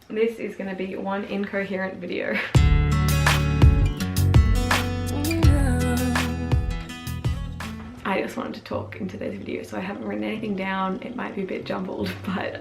This is going to be one incoherent video. I just wanted to talk in today's video, so I haven't written anything down. It might be a bit jumbled, but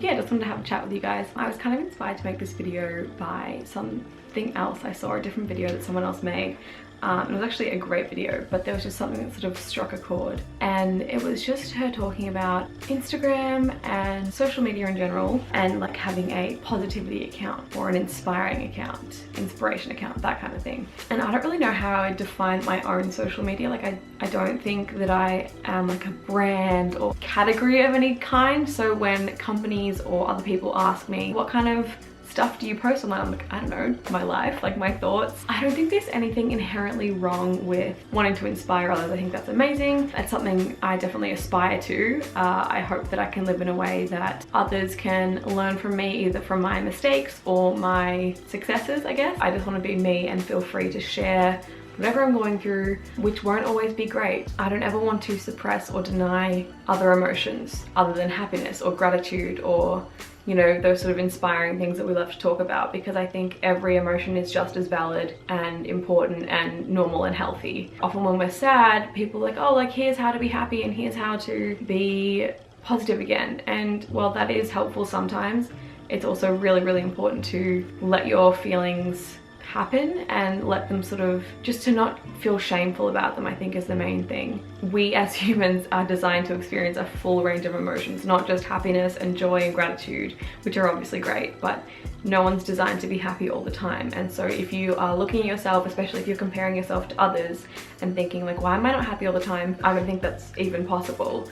yeah, just wanted to have a chat with you guys. I was kind of inspired to make this video by something else. I saw a different video that someone else made. It was actually a great video, but there was just something that sort of struck a chord, and it was just her talking about Instagram and social media in general, and like having a positivity account or an inspiring account, inspiration account, that kind of thing. And I don't really know how I define my own social media. Like I don't think that I am like a brand or category of any kind. So when companies or other people ask me what kind of stuff do you post online, I'm like, I don't know, my life, like my thoughts. I don't think there's anything inherently wrong with wanting to inspire others. I think that's amazing. That's something I definitely aspire to. I hope that I can live in a way that others can learn from me, either from my mistakes or my successes, I guess. I just want to be me and feel free to share whatever I'm going through, which won't always be great. I don't ever want to suppress or deny other emotions other than happiness or gratitude or, you know, those sort of inspiring things that we love to talk about, because I think every emotion is just as valid and important and normal and healthy. Often when we're sad, people are like, oh, like here's how to be happy and here's how to be positive again. And while that is helpful sometimes, it's also really, really important to let your feelings happen and let them sort of, just to not feel shameful about them, I think is the main thing. We as humans are designed to experience a full range of emotions, not just happiness and joy and gratitude, which are obviously great, but no one's designed to be happy all the time. And so if you are looking at yourself, especially if you're comparing yourself to others and thinking like, why am I not happy all the time? I don't think that's even possible.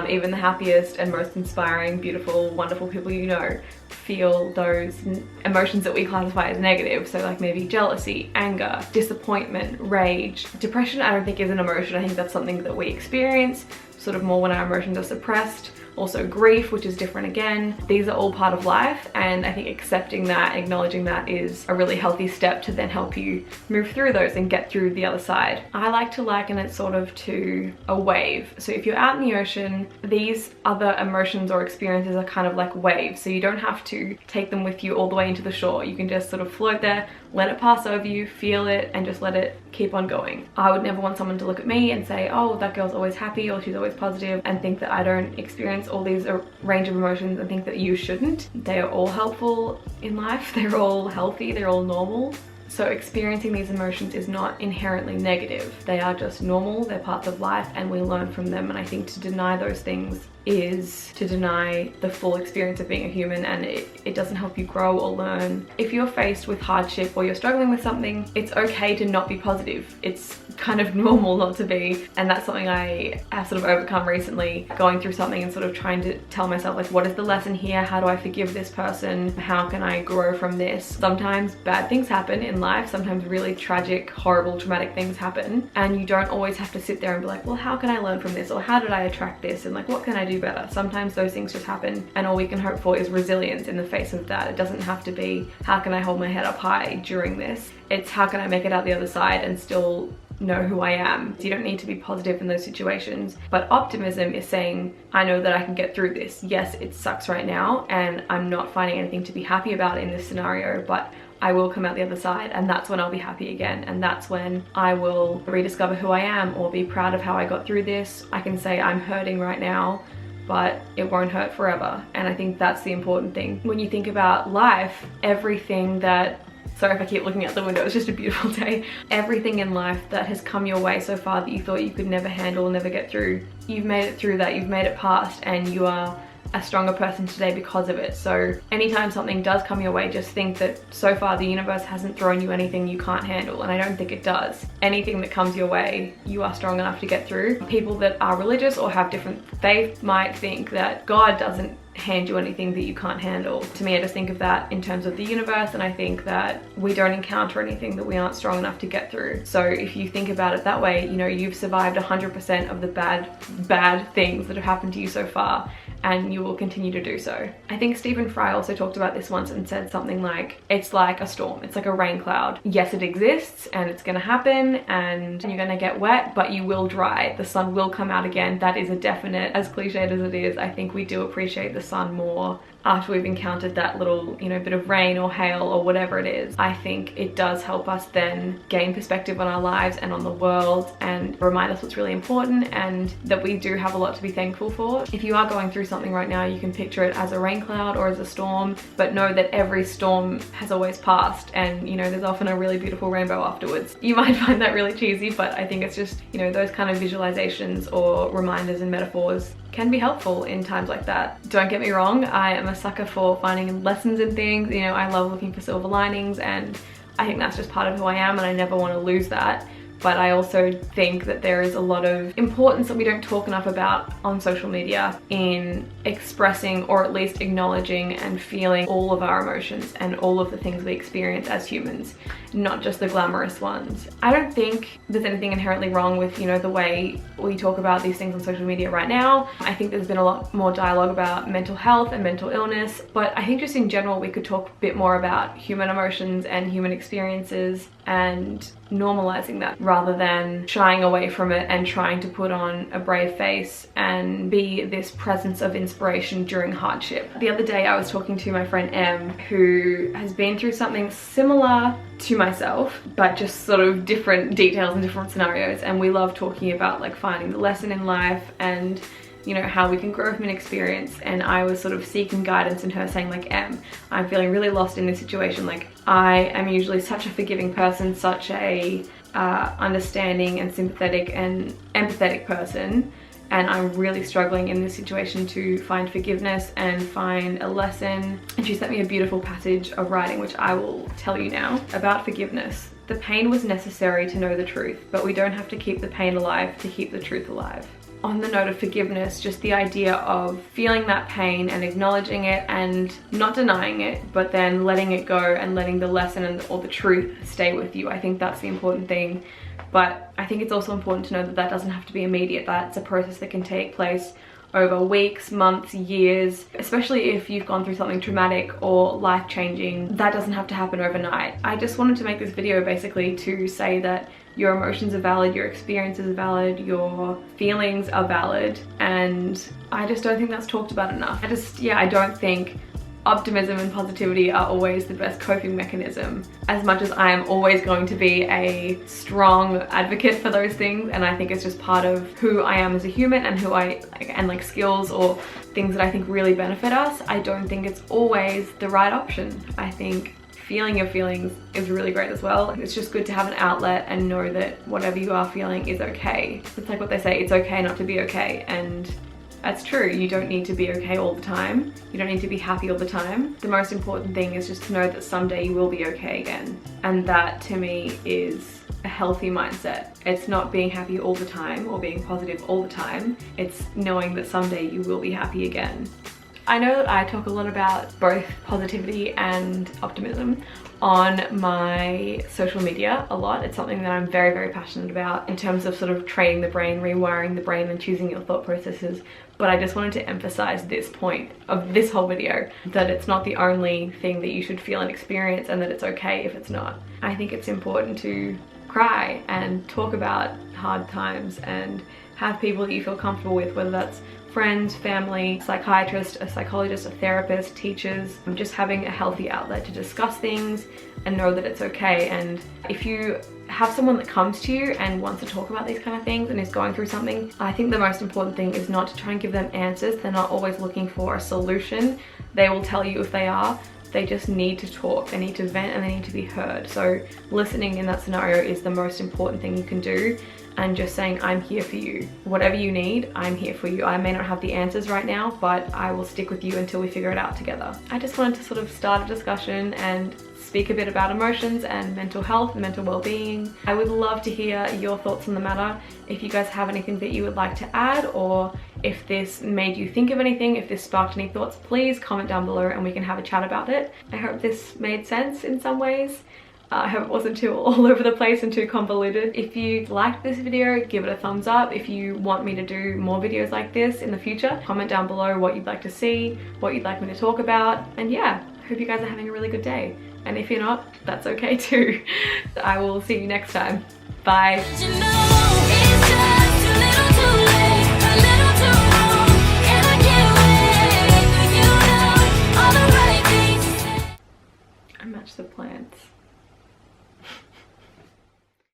Even the happiest and most inspiring, beautiful, wonderful people you know feel those emotions that we classify as negative. So like maybe jealousy, anger, disappointment, rage. Depression I don't think is an emotion. I think that's something that we experience sort of more when our emotions are suppressed. Also grief, which is different again. These are all part of life, and I think accepting that, acknowledging that is a really healthy step to then help you move through those and get through the other side. I like to liken it sort of to a wave. So if you're out in the ocean, these other emotions or experiences are kind of like waves. So you don't have to take them with you all the way into the shore. You can just sort of float there, let it pass over you, feel it, and just let it keep on going. I would never want someone to look at me and say, oh, that girl's always happy or she's always positive, and think that I don't experience all these range of emotions and think that you shouldn't. They are all helpful in life. They're all healthy. They're all normal. So experiencing these emotions is not inherently negative. They are just normal. They're parts of life and we learn from them. And I think to deny those things is to deny the full experience of being a human, and it doesn't help you grow or learn. If you're faced with hardship or you're struggling with something, it's okay to not be positive. It's kind of normal not to be, and that's something I have sort of overcome recently, going through something and sort of trying to tell myself like, what is the lesson here? How do I forgive this person? How can I grow from this? Sometimes bad things happen in life, sometimes really tragic, horrible, traumatic things happen, and you don't always have to sit there and be like, well, how can I learn from this? Or how did I attract this? And like, what can I do better? Sometimes those things just happen, and all we can hope for is resilience in the face of that. It doesn't have to be, how can I hold my head up high during this? It's how can I make it out the other side and still know who I am. So you don't need to be positive in those situations, but optimism is saying, I know that I can get through this. Yes, it sucks right now and I'm not finding anything to be happy about in this scenario, but I will come out the other side, and that's when I'll be happy again, and that's when I will rediscover who I am or be proud of how I got through this. I can say I'm hurting right now, but it won't hurt forever. And I think that's the important thing. When you think about life, everything that, sorry if I keep looking out the window, it's just a beautiful day. Everything in life that has come your way so far that you thought you could never handle, never get through, you've made it through that, you've made it past, and you are a stronger person today because of it. So anytime something does come your way, just think that so far the universe hasn't thrown you anything you can't handle, and I don't think it does. Anything that comes your way, you are strong enough to get through. People that are religious or have different faith might think that God doesn't hand you anything that you can't handle. To me, I just think of that in terms of the universe, and I think that we don't encounter anything that we aren't strong enough to get through. So if you think about it that way, you know, you've survived 100% of the bad things that have happened to you so far, and you will continue to do so. I think Stephen Fry also talked about this once and said something like, it's like a storm, it's like a rain cloud. Yes, it exists and it's gonna happen and you're gonna get wet, but you will dry. The sun will come out again. That is a definite. As cliched as it is, I think we do appreciate the sun more after we've encountered that little, you know, bit of rain or hail or whatever it is, I think it does help us then gain perspective on our lives and on the world, and remind us what's really important and that we do have a lot to be thankful for. If you are going through something right now, you can picture it as a rain cloud or as a storm, but know that every storm has always passed, and you know, there's often a really beautiful rainbow afterwards. You might find that really cheesy, but I think it's just, you know, those kind of visualizations or reminders and metaphors can be helpful in times like that. Don't get me wrong, I am a sucker for finding lessons in things. You know, I love looking for silver linings, and I think that's just part of who I am, and I never want to lose that. But I also think that there is a lot of importance that we don't talk enough about on social media in expressing, or at least acknowledging and feeling, all of our emotions and all of the things we experience as humans, not just the glamorous ones. I don't think there's anything inherently wrong with, you know, the way we talk about these things on social media right now. I think there's been a lot more dialogue about mental health and mental illness, but I think just in general we could talk a bit more about human emotions and human experiences and normalizing that, rather than shying away from it and trying to put on a brave face and be this presence of inspiration during hardship. The other day I was talking to my friend Em, who has been through something similar to myself, but just sort of different details and different scenarios, and we love talking about like finding the lesson in life and, you know, how we can grow from an experience. And I was sort of seeking guidance in her, saying like, Em, I'm feeling really lost in this situation. Like, I am usually such a forgiving person, such a understanding and sympathetic and empathetic person, and I'm really struggling in this situation to find forgiveness and find a lesson. And she sent me a beautiful passage of writing, which I will tell you now, about forgiveness. The pain was necessary to know the truth, but we don't have to keep the pain alive to keep the truth alive. On the note of forgiveness, just the idea of feeling that pain and acknowledging it and not denying it, but then letting it go and letting the lesson and or the truth stay with you. I think that's the important thing. But I think it's also important to know that that doesn't have to be immediate. That's a process that can take place over weeks, months, years, especially if you've gone through something traumatic or life-changing. That doesn't have to happen overnight. I just wanted to make this video basically to say that your emotions are valid, your experiences are valid, your feelings are valid, and I just don't think that's talked about enough. I don't think optimism and positivity are always the best coping mechanism, as much as I am always going to be a strong advocate for those things, and I think it's just part of who I am as a human and who like skills or things that I think really benefit us. I don't think it's always the right option. I think feeling your feelings is really great as well. It's just good to have an outlet and know that whatever you are feeling is okay. It's like what they say, it's okay not to be okay, and that's true. You don't need to be okay all the time. You don't need to be happy all the time. The most important thing is just to know that someday you will be okay again. And that to me is a healthy mindset. It's not being happy all the time or being positive all the time. It's knowing that someday you will be happy again. I know that I talk a lot about both positivity and optimism on my social media a lot. It's something that I'm very, very passionate about in terms of sort of training the brain, rewiring the brain and choosing your thought processes. But I just wanted to emphasize this point of this whole video, that it's not the only thing that you should feel and experience, and that it's okay if it's not. I think it's important to cry and talk about hard times and have people that you feel comfortable with, whether that's friends, family, psychiatrist, a psychologist, a therapist, teachers, just having a healthy outlet to discuss things and know that it's okay. And if you have someone that comes to you and wants to talk about these kind of things and is going through something, I think the most important thing is not to try and give them answers. They're not always looking for a solution. They will tell you if they are. They just need to talk, they need to vent, and they need to be heard. So listening in that scenario is the most important thing you can do, and just saying, I'm here for you. Whatever you need, I'm here for you. I may not have the answers right now, but I will stick with you until we figure it out together. I just wanted to sort of start a discussion and speak a bit about emotions and mental health and mental well-being. I would love to hear your thoughts on the matter. If you guys have anything that you would like to add, or if this made you think of anything, if this sparked any thoughts, please comment down below and we can have a chat about it. I hope this made sense in some ways. I hope it wasn't too all over the place and too convoluted. If you liked this video, give it a thumbs up. If you want me to do more videos like this in the future, comment down below what you'd like to see, what you'd like me to talk about. And yeah, I hope you guys are having a really good day. And if you're not, that's okay too. I will see you next time. Bye. match the plants.